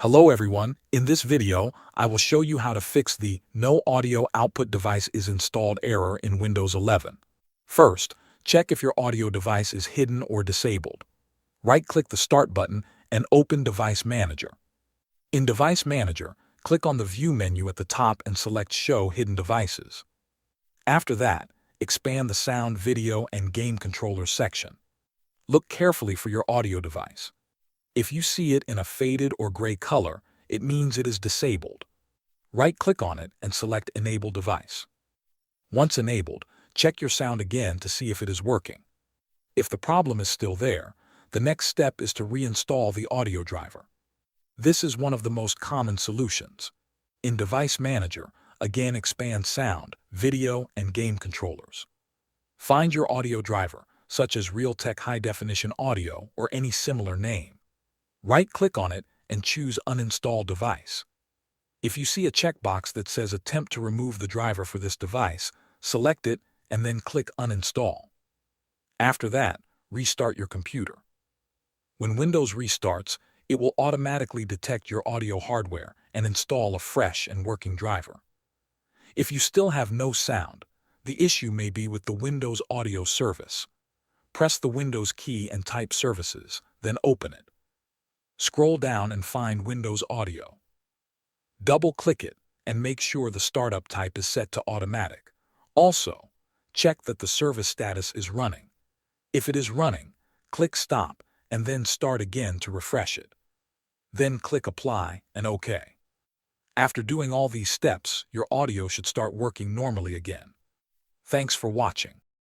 Hello everyone, in this video, I will show you how to fix the "No audio output device is installed" error in Windows 11. First, check if your audio device is hidden or disabled. Right-click the Start button and open Device Manager. In Device Manager, click on the View menu at the top and select Show Hidden Devices. After that, expand the Sound, Video, and Game Controllers section. Look carefully for your audio device. If you see it in a faded or gray color, it means it is disabled. Right-click on it and select Enable Device. Once enabled, check your sound again to see if it is working. If the problem is still there, the next step is to reinstall the audio driver. This is one of the most common solutions. In Device Manager, again expand Sound, Video, and Game Controllers. Find your audio driver, such as Realtek High Definition Audio or any similar name. Right-click on it and choose Uninstall Device. If you see a checkbox that says Attempt to remove the driver for this device, select it and then click Uninstall. After that, restart your computer. When Windows restarts, it will automatically detect your audio hardware and install a fresh and working driver. If you still have no sound, the issue may be with the Windows Audio Service. Press the Windows key and type Services, then open it. Scroll down and find Windows Audio. Double-click it and make sure the startup type is set to automatic. Also, check that the service status is running. If it is running, click Stop and then Start again to refresh it. Then click Apply and OK. After doing all these steps, your audio should start working normally again. Thanks for watching.